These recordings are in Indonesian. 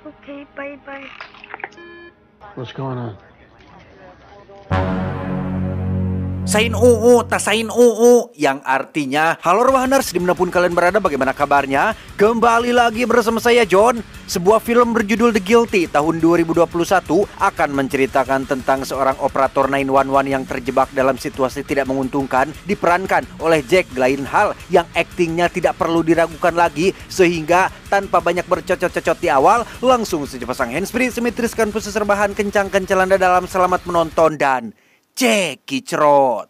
Okay, bye-bye. What's going on? Sain UU, tasain UU, yang artinya halo Ruahaners, dimanapun kalian berada, bagaimana kabarnya? Kembali lagi bersama saya John. Sebuah film berjudul The Guilty tahun 2021 akan menceritakan tentang seorang operator 911 yang terjebak dalam situasi tidak menguntungkan, diperankan oleh Jake Gyllenhaal yang aktingnya tidak perlu diragukan lagi, sehingga tanpa banyak bercocot-cocot di awal, langsung saja pasang handsfree, simetriskan pose serbahan, kencang-kencang Anda dalam selamat menonton dan Jackie Cerot.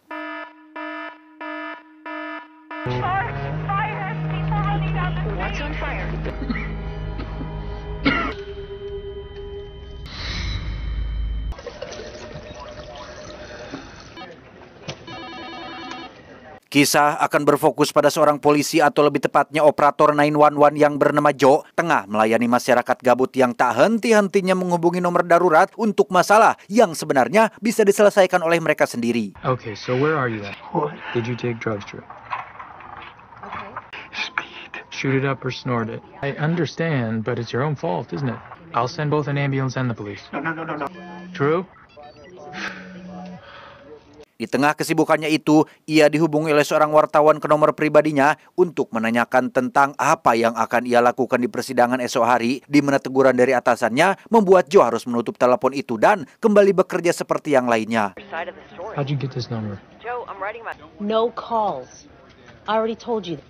Kisah akan berfokus pada seorang polisi atau lebih tepatnya operator 911 yang bernama Joe tengah melayani masyarakat gabut yang tak henti-hentinya menghubungi nomor darurat untuk masalah yang sebenarnya bisa diselesaikan oleh mereka sendiri. Okay, so where are you at? What? Did you take drugs, Drew? Okay. Speed. Shoot it up or snort it? I understand, but it's your own fault, isn't it? I'll send both an ambulance and the police. No. Drew? Di tengah kesibukannya itu, ia dihubungi oleh seorang wartawan ke nomor pribadinya untuk menanyakan tentang apa yang akan ia lakukan di persidangan esok hari, di mana teguran dari atasannya membuat Joe harus menutup telepon itu dan kembali bekerja seperti yang lainnya. How'd you get this number? No calls. I already told you.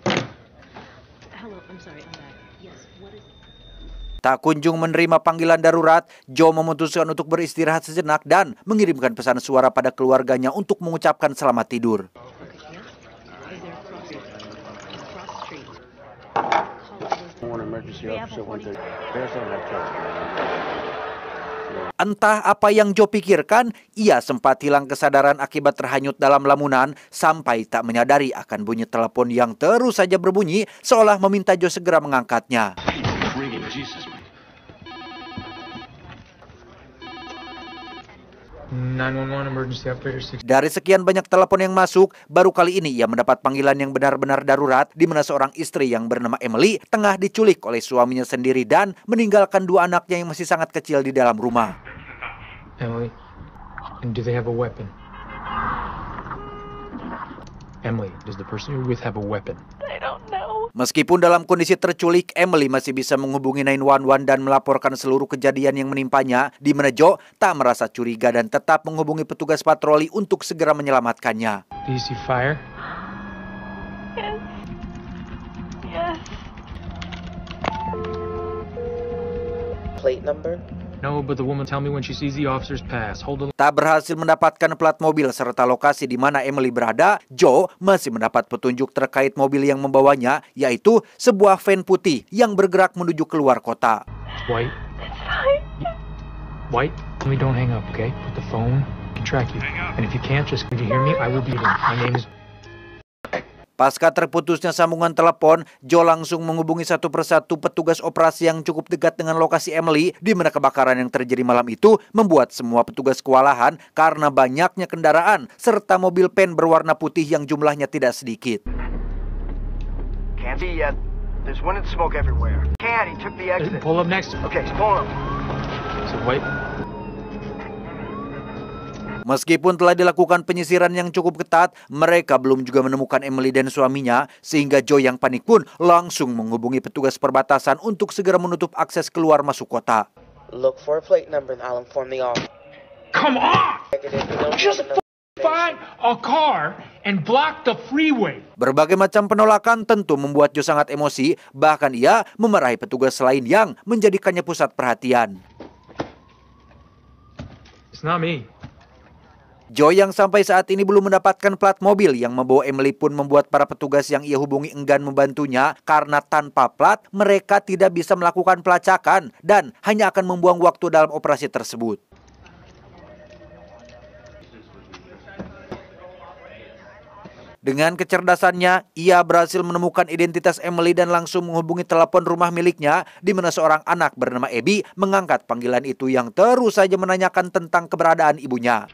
Hello, I'm sorry, I'm back. Yes, what is... Tak kunjung menerima panggilan darurat, Joe memutuskan untuk beristirahat sejenak dan mengirimkan pesan suara pada keluarganya untuk mengucapkan selamat tidur. Entah apa yang Joe pikirkan, ia sempat hilang kesadaran akibat terhanyut dalam lamunan sampai tak menyadari akan bunyi telepon yang terus saja berbunyi seolah meminta Joe segera mengangkatnya. Dari sekian banyak telepon yang masuk, baru kali ini ia mendapat panggilan yang benar-benar darurat di mana seorang istri yang bernama Emily tengah diculik oleh suaminya sendiri dan meninggalkan dua anaknya yang masih sangat kecil di dalam rumah. Emily, do they have a weapon? Emily, does the person you're with have a weapon? I don't know. Meskipun dalam kondisi terculik, Emily masih bisa menghubungi 911 dan melaporkan seluruh kejadian yang menimpanya, di mana Joe tak merasa curiga dan tetap menghubungi petugas patroli untuk segera menyelamatkannya. Do you see fire? Yes. Yes. Plate number? No, but the woman tell me when she sees the officers pass. Hold on. Tak berhasil mendapatkan plat mobil serta lokasi di mana Emily berada, Joe masih mendapat petunjuk terkait mobil yang membawanya, yaitu sebuah van putih yang bergerak menuju keluar kota. White. It's fine. White. Emily, don't hang up, okay? Put the phone. I can track you. And if you can't, just could you hear me? I will be there. My name is... Pasca terputusnya sambungan telepon, Joe langsung menghubungi satu persatu petugas operasi yang cukup dekat dengan lokasi Emily, di mana kebakaran yang terjadi malam itu membuat semua petugas kewalahan karena banyaknya kendaraan serta mobil van berwarna putih yang jumlahnya tidak sedikit. Can't see yet. There's wind and smoke everywhere. He took the exit. Pull up next. Okay, he's pulling up. So White. Meskipun telah dilakukan penyisiran yang cukup ketat, mereka belum juga menemukan Emily dan suaminya, sehingga Joe yang panik pun langsung menghubungi petugas perbatasan untuk segera menutup akses keluar masuk kota. Look for a plate number and I'll inform the officer. Come on! Just find a car and block the freeway. Berbagai macam penolakan tentu membuat Joe sangat emosi, bahkan ia memarahi petugas lain yang menjadikannya pusat perhatian. It's not me. Joe yang sampai saat ini belum mendapatkan plat mobil yang membawa Emily pun membuat para petugas yang ia hubungi enggan membantunya karena tanpa plat mereka tidak bisa melakukan pelacakan dan hanya akan membuang waktu dalam operasi tersebut. Dengan kecerdasannya, ia berhasil menemukan identitas Emily dan langsung menghubungi telepon rumah miliknya, di mana seorang anak bernama Abby mengangkat panggilan itu yang terus saja menanyakan tentang keberadaan ibunya.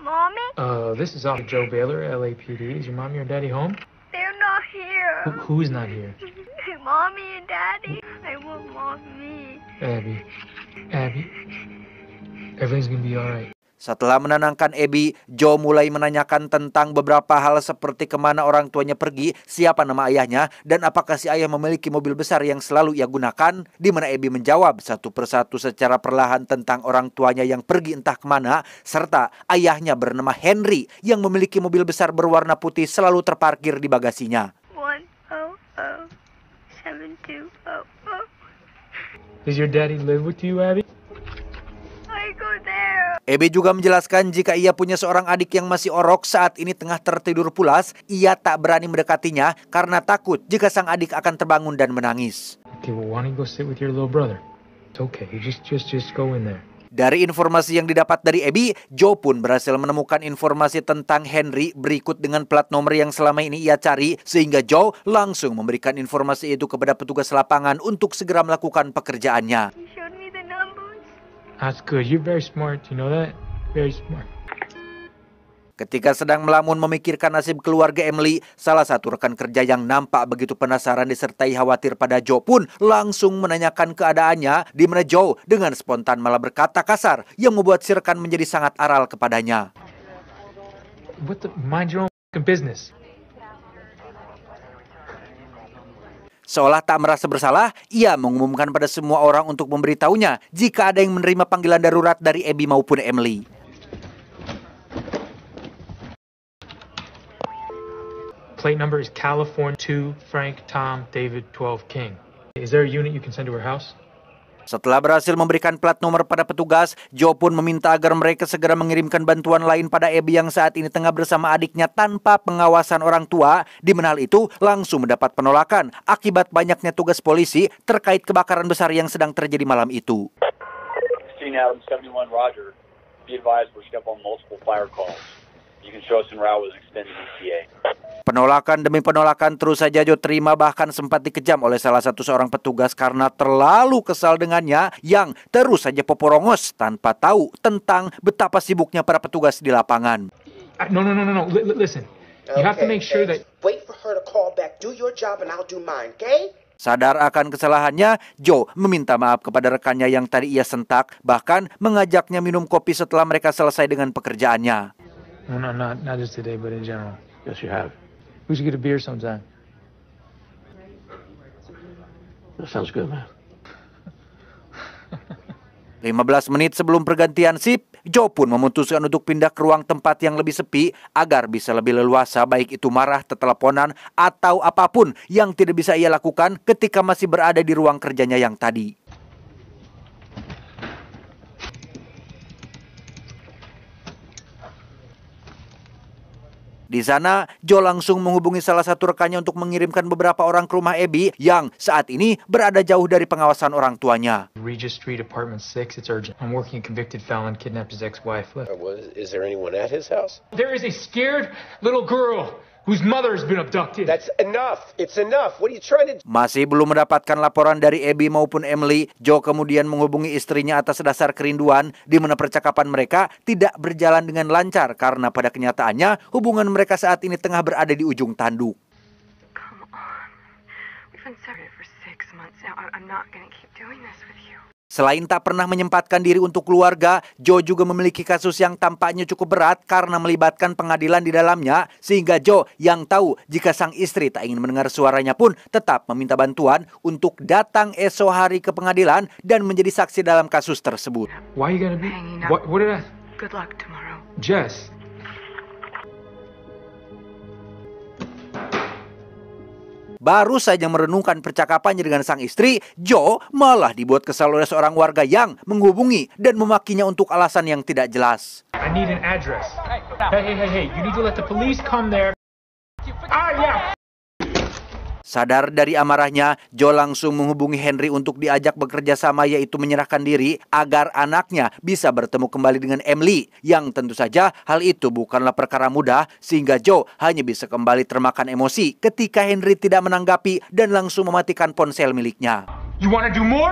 Mommy? This is Officer Joe Baylor, LAPD. Is your mommy or daddy home? They're not here. Who's not here? Mommy and Daddy. I want Mommy. Abby, everything's gonna be alright. Setelah menenangkan Abby, Joe mulai menanyakan tentang beberapa hal seperti kemana orang tuanya pergi, siapa nama ayahnya, dan apakah si ayah memiliki mobil besar yang selalu ia gunakan, di mana Abby menjawab satu persatu secara perlahan tentang orang tuanya yang pergi entah kemana, serta ayahnya bernama Henry yang memiliki mobil besar berwarna putih selalu terparkir di bagasinya. 1007200. Does your daddy live with you, Abby? I go there. Abby juga menjelaskan jika ia punya seorang adik yang masih orok saat ini tengah tertidur pulas, ia tak berani mendekatinya karena takut jika sang adik akan terbangun dan menangis. Okay, well, why don't you go sit with your little brother? It's okay. You just go in there. Dari informasi yang didapat dari Abby, Joe pun berhasil menemukan informasi tentang Henry berikut dengan plat nomor yang selama ini ia cari, sehingga Joe langsung memberikan informasi itu kepada petugas lapangan untuk segera melakukan pekerjaannya. You showed me the numbers. That's good. You're very smart. You know that? Very smart. Ketika sedang melamun memikirkan nasib keluarga Emily, salah satu rekan kerja yang nampak begitu penasaran disertai khawatir pada Joe pun langsung menanyakan keadaannya, di mana Joe dengan spontan malah berkata kasar yang membuat si rekan menjadi sangat aral kepadanya. Mind your own business. Seolah tak merasa bersalah, ia mengumumkan pada semua orang untuk memberitahunya jika ada yang menerima panggilan darurat dari Abby maupun Emily. Plate number is California 2 Frank Tom David 12 King. Is there a unit you can send to her house? Setelah berhasil memberikan plat nomor pada petugas, Joe pun meminta agar mereka segera mengirimkan bantuan lain pada Abby yang saat ini tengah bersama adiknya tanpa pengawasan orang tua, di mana hal itu langsung mendapat penolakan akibat banyaknya tugas polisi terkait kebakaran besar yang sedang terjadi malam itu. Christine Adams, 71 Roger. Be advised we're stuck on multiple fire calls. You can show us en route with an extended ETA. Penolakan demi penolakan terus saja Joe terima, bahkan sempat dikejam oleh salah satu seorang petugas karena terlalu kesal dengannya yang terus saja poporongos tanpa tahu tentang betapa sibuknya para petugas di lapangan. No. Listen, you have to make sure that... Wait for her to call back. Do your job and I'll do mine, okay? Sadar akan kesalahannya, Joe meminta maaf kepada rekannya yang tadi ia sentak, bahkan mengajaknya minum kopi setelah mereka selesai dengan pekerjaannya. No, not just today, but in general. Yes, you have. We should get a beer sometime. That sounds good, man. 15 menit sebelum pergantian sip, Joe pun memutuskan untuk pindah ke ruang tempat yang lebih sepi agar bisa lebih leluasa, baik itu marah, teteleponan, atau apapun yang tidak bisa ia lakukan ketika masih berada di ruang kerjanya yang tadi. Di sana, Joe langsung menghubungi salah satu rekannya untuk mengirimkan beberapa orang ke rumah Abby yang saat ini berada jauh dari pengawasan orang tuanya. Regis Street, apartment 6, it's urgent. I'm working a convicted felon kidnapped his ex-wife. Is there anyone at his house? There is a scared little girl whose mother has been abducted. That's enough. It's enough. What are you trying to do? Masih belum mendapatkan laporan dari Abby maupun Emily, Joe kemudian menghubungi istrinya atas dasar kerinduan, di mana percakapan mereka tidak berjalan dengan lancar karena pada kenyataannya hubungan mereka saat ini tengah berada di ujung tanduk. Come on. We've been separated for 6 months now. I'm not gonna keep doing this with you. Selain tak pernah menyempatkan diri untuk keluarga, Joe juga memiliki kasus yang tampaknya cukup berat karena melibatkan pengadilan di dalamnya, sehingga Joe yang tahu jika sang istri tak ingin mendengar suaranya pun tetap meminta bantuan untuk datang esok hari ke pengadilan dan menjadi saksi dalam kasus tersebut. Why are you gonna be... Hanging up. What did I... Good luck tomorrow. Jess. Baru saja merenungkan percakapannya dengan sang istri, Joe malah dibuat kesal oleh seorang warga yang menghubungi dan memakinya untuk alasan yang tidak jelas. I need an address. Hey, you need to let the police come there. Yeah. Sadar dari amarahnya, Joe langsung menghubungi Henry untuk diajak bekerja sama, yaitu menyerahkan diri agar anaknya bisa bertemu kembali dengan Emily. Yang tentu saja hal itu bukanlah perkara mudah, sehingga Joe hanya bisa kembali termakan emosi ketika Henry tidak menanggapi dan langsung mematikan ponsel miliknya. You wanna do more?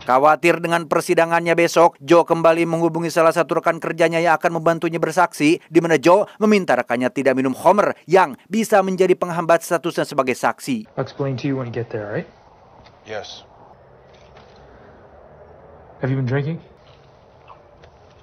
Khawatir dengan persidangannya besok, Joe kembali menghubungi salah satu rekan kerjanya yang akan membantunya bersaksi, di mana Joe meminta rekannya tidak minum Homer yang bisa menjadi penghambat statusnya sebagai saksi. I'll explain to you when you get there, right? Yes. Have you been drinking?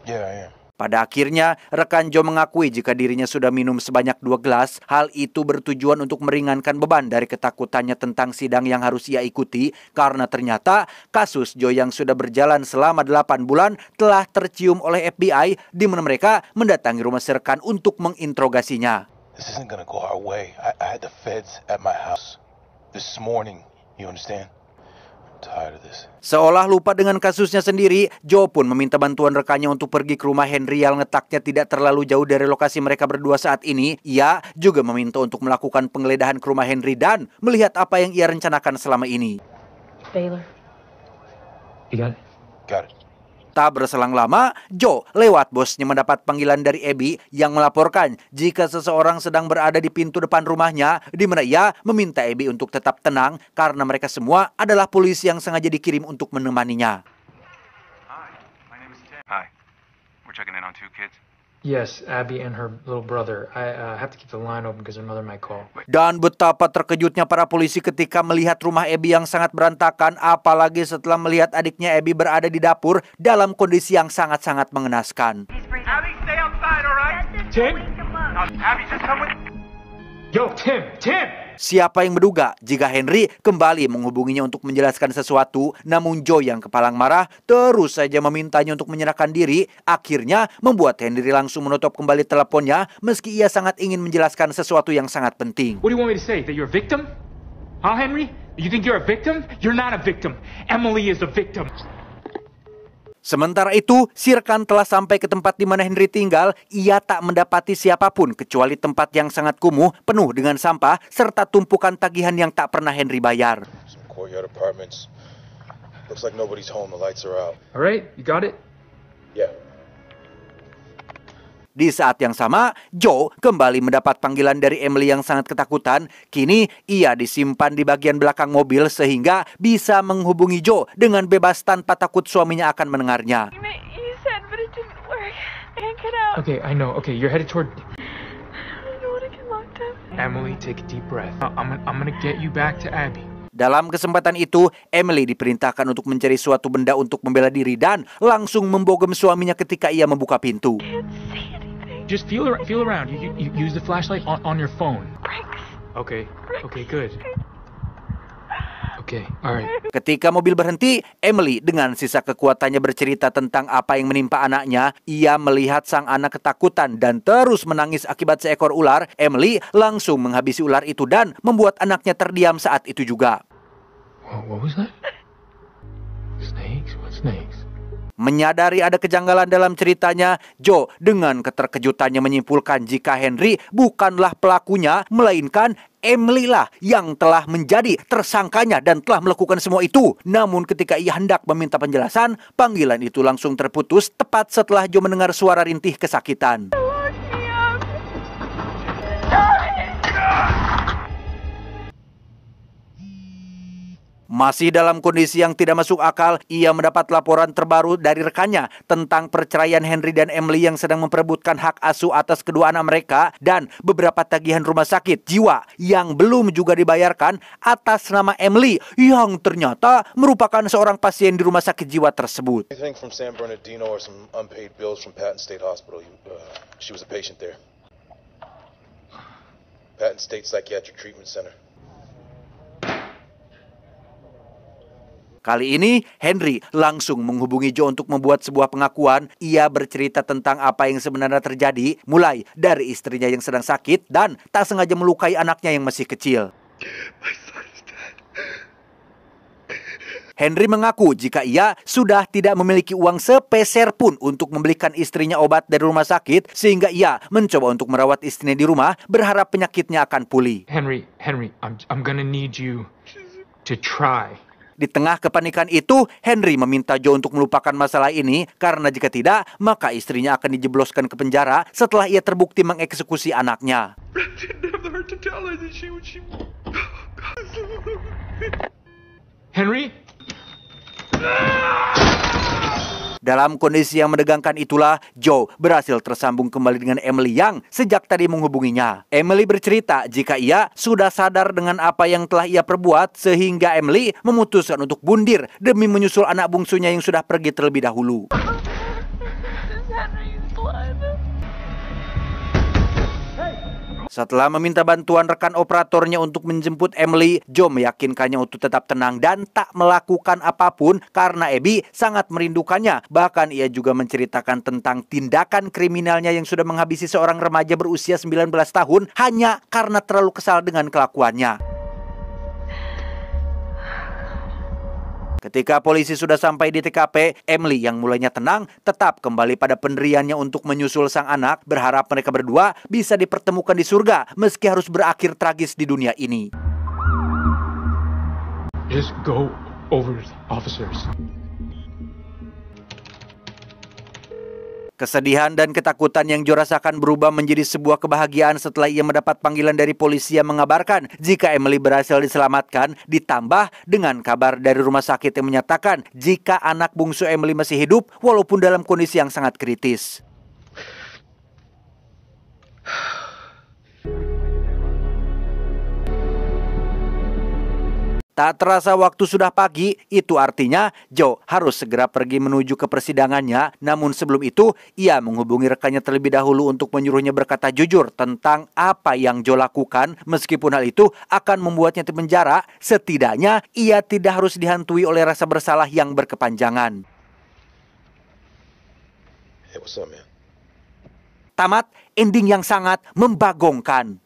Yeah, I am. Pada akhirnya, rekan Joe mengakui jika dirinya sudah minum sebanyak 2 gelas. Hal itu bertujuan untuk meringankan beban dari ketakutannya tentang sidang yang harus ia ikuti, karena ternyata kasus Joe yang sudah berjalan selama 8 bulan telah tercium oleh FBI, di mana mereka mendatangi rumah si rekan untuk menginterogasinya. This isn't gonna go our way. I had the feds at my house this morning. You understand? Seolah lupa dengan kasusnya sendiri, Joe pun meminta bantuan rekannya untuk pergi ke rumah Henry yang letaknya tidak terlalu jauh dari lokasi mereka berdua saat ini. Ia juga meminta untuk melakukan penggeledahan ke rumah Henry dan melihat apa yang ia rencanakan selama ini. Baylor. You got it? Got it. Tak berselang lama, Joe lewat bosnya mendapat panggilan dari Abby yang melaporkan jika seseorang sedang berada di pintu depan rumahnya, di mana ia meminta Abby untuk tetap tenang karena mereka semua adalah polisi yang sengaja dikirim untuk menemaninya. Hi, my name is Tim. Hi, we're checking in on 2 kids. Yes, Abby and her little brother. I have to keep the line open because her mother might call. Dan betapa terkejutnya para polisi ketika melihat rumah Abby yang sangat berantakan, apalagi setelah melihat adiknya Abby berada di dapur dalam kondisi yang sangat-sangat mengenaskan. Abby, stay outside, all right? Tim? Abby, just come with... Yo, Tim! Siapa yang menduga jika Henry kembali menghubunginya untuk menjelaskan sesuatu, namun Joe yang kepalang marah terus saja memintanya untuk menyerahkan diri, akhirnya membuat Henry langsung menutup kembali teleponnya meski ia sangat ingin menjelaskan sesuatu yang sangat penting. What do you want me to say? That you're a victim? Huh, Henry? You think you're a victim? You're not a victim. Emily is a victim. Sementara itu, si rekan telah sampai ke tempat di mana Henry tinggal. Ia tak mendapati siapapun kecuali tempat yang sangat kumuh, penuh dengan sampah, serta tumpukan tagihan yang tak pernah Henry bayar. Some courtyard apartments. Looks like nobody's home. The lights are out. All right, you got it? Yeah. Di saat yang sama, Joe kembali mendapat panggilan dari Emily yang sangat ketakutan. Kini, ia disimpan di bagian belakang mobil sehingga bisa menghubungi Joe dengan bebas tanpa takut suaminya akan mendengarnya. You said, but it didn't work. I can't get out. Okay, I know. Okay, you're headed toward... I don't want to get locked up. Emily, take a deep breath. I'm gonna get you back to Abby. Dalam kesempatan itu, Emily diperintahkan untuk mencari suatu benda untuk membela diri dan langsung membogem suaminya ketika ia membuka pintu. Just feel around. You use the flashlight on your phone. Okay, good. Okay, alright. Ketika mobil berhenti, Emily dengan sisa kekuatannya bercerita tentang apa yang menimpa anaknya. Ia melihat sang anak ketakutan dan terus menangis akibat seekor ular. Emily langsung menghabisi ular itu dan membuat anaknya terdiam saat itu juga. What was that? Snakes? What snakes? Menyadari ada kejanggalan dalam ceritanya, Joe dengan keterkejutannya menyimpulkan jika Henry bukanlah pelakunya, melainkan Emily lah yang telah menjadi tersangkanya dan telah melakukan semua itu. Namun ketika ia hendak meminta penjelasan, panggilan itu langsung terputus tepat setelah Joe mendengar suara rintih kesakitan. Masih dalam kondisi yang tidak masuk akal, ia mendapat laporan terbaru dari rekannya tentang perceraian Henry dan Emily yang sedang memperebutkan hak asuh atas kedua anak mereka dan beberapa tagihan rumah sakit jiwa yang belum juga dibayarkan atas nama Emily yang ternyata merupakan seorang pasien di rumah sakit jiwa tersebut. Anything from San Bernardino or some unpaid bills from Patton State Hospital. She was a patient there. Patton State Psychiatric Treatment Center. Kali ini, Henry langsung menghubungi Joe untuk membuat sebuah pengakuan. Ia bercerita tentang apa yang sebenarnya terjadi, mulai dari istrinya yang sedang sakit dan tak sengaja melukai anaknya yang masih kecil. Henry mengaku jika ia sudah tidak memiliki uang sepeser pun untuk membelikan istrinya obat dari rumah sakit, sehingga ia mencoba untuk merawat istrinya di rumah, berharap penyakitnya akan pulih. Henry, I'm gonna need you to try. Di tengah kepanikan itu, Henry meminta Joe untuk melupakan masalah ini karena jika tidak, maka istrinya akan dijebloskan ke penjara setelah ia terbukti mengeksekusi anaknya. Henry? Dalam kondisi yang menegangkan itulah, Joe berhasil tersambung kembali dengan Emily yang sejak tadi menghubunginya. Emily bercerita jika ia sudah sadar dengan apa yang telah ia perbuat sehingga Emily memutuskan untuk bundir demi menyusul anak bungsunya yang sudah pergi terlebih dahulu. Setelah meminta bantuan rekan operatornya untuk menjemput Emily, Joe meyakinkannya untuk tetap tenang dan tak melakukan apapun karena Abby sangat merindukannya. Bahkan ia juga menceritakan tentang tindakan kriminalnya yang sudah menghabisi seorang remaja berusia 19 tahun hanya karena terlalu kesal dengan kelakuannya. Ketika polisi sudah sampai di TKP, Emily yang mulanya tenang tetap kembali pada pendiriannya untuk menyusul sang anak, berharap mereka berdua bisa dipertemukan di surga meski harus berakhir tragis di dunia ini. Just go over, officers. Kesedihan dan ketakutan yang Joe rasakan berubah menjadi sebuah kebahagiaan setelah ia mendapat panggilan dari polisi yang mengabarkan jika Emily berhasil diselamatkan, ditambah dengan kabar dari rumah sakit yang menyatakan jika anak bungsu Emily masih hidup walaupun dalam kondisi yang sangat kritis. Tak terasa waktu sudah pagi, itu artinya Joe harus segera pergi menuju ke persidangannya. Namun sebelum itu, ia menghubungi rekannya terlebih dahulu untuk menyuruhnya berkata jujur tentang apa yang Joe lakukan. Meskipun hal itu akan membuatnya di penjara, setidaknya ia tidak harus dihantui oleh rasa bersalah yang berkepanjangan. Hey, what's up, man? Tamat, ending yang sangat membagongkan.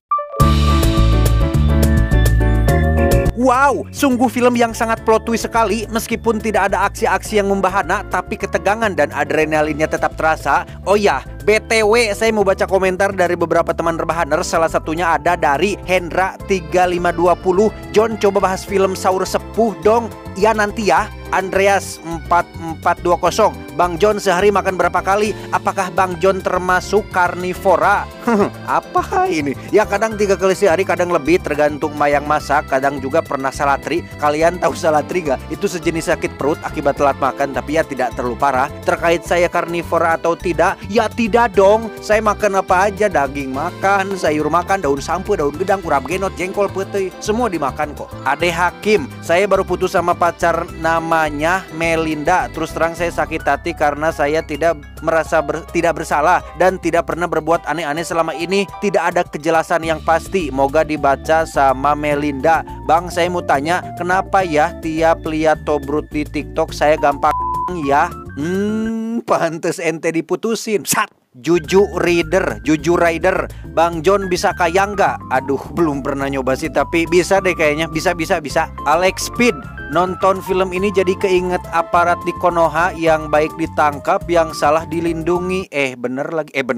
Wow, sungguh film yang sangat plot twist sekali. Meskipun tidak ada aksi-aksi yang membahana, tapi ketegangan dan adrenalinnya tetap terasa. Oh ya, BTW saya mau baca komentar dari beberapa teman rebahaners. Salah satunya ada dari Hendra 3520. John, coba bahas film Sahur Sepuh dong. Ya nanti ya. Andreas 4420. Bang John sehari makan berapa kali? Apakah Bang John termasuk karnivora? Apa ini? Ya kadang 3 kali sehari, kadang lebih tergantung mayang masak. Kadang juga pernah salatri. Kalian tahu salatri gak? Itu sejenis sakit perut akibat telat makan, tapi ya tidak terlalu parah. Terkait saya karnivora atau tidak? Ya tidak dong. Saya makan apa aja. Daging makan, sayur makan, daun sampo, daun gedang, urap genot, jengkol, putih, semua dimakan kok. Ade Hakim, saya baru putus sama pacar namanya Melinda. Terus terang saya sakit hati karena saya tidak merasa tidak bersalah dan tidak pernah berbuat aneh-aneh selama ini. Tidak ada kejelasan yang pasti. Moga dibaca sama Melinda. Bang, saya mau tanya, kenapa ya tiap lihat tobrut di TikTok saya gampang ya? Pantes ente diputusin. Sat. Juju Rider, Bang John bisa kaya nggak? Aduh, belum pernah nyoba sih, tapi bisa deh kayaknya, bisa. Alex Speed, nonton film ini jadi keinget aparat di Konoha yang baik ditangkap, yang salah dilindungi. Bener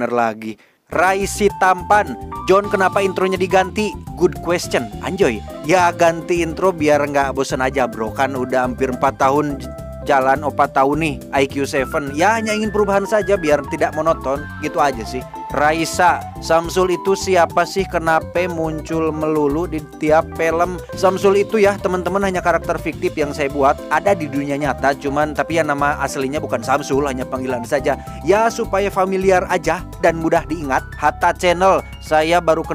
lagi. Raisi Tampan, John kenapa intronya diganti? Good question, anjoy. Ya ganti intro biar nggak bosan aja bro, kan udah hampir 4 tahun jalan, 4 tahun nih IQ 7. Ya hanya ingin perubahan saja biar tidak monoton, gitu aja sih. Raisa, Samsul itu siapa sih? Kenapa muncul melulu di tiap film? Samsul itu ya teman-teman hanya karakter fiktif yang saya buat, ada di dunia nyata, tapi ya nama aslinya bukan Samsul, hanya panggilan saja. Ya supaya familiar aja dan mudah diingat. Hatta Channel, saya baru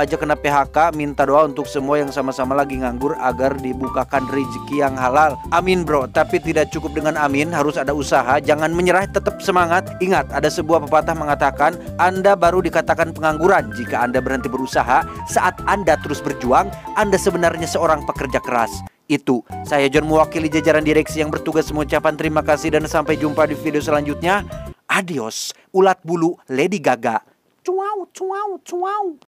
aja kena PHK, minta doa untuk semua yang sama-sama lagi nganggur agar dibukakan rezeki yang halal. Amin bro, tapi tidak cukup dengan amin, harus ada usaha, jangan menyerah, tetap semangat. Ingat, ada sebuah pepatah mengatakan, Anda baru dikatakan pengangguran jika Anda berhenti berusaha. Saat Anda terus berjuang, Anda sebenarnya seorang pekerja keras. Itu, saya John mewakili jajaran direksi yang bertugas mengucapkan terima kasih dan sampai jumpa di video selanjutnya. Adios, ulat bulu Lady Gaga. Cuau.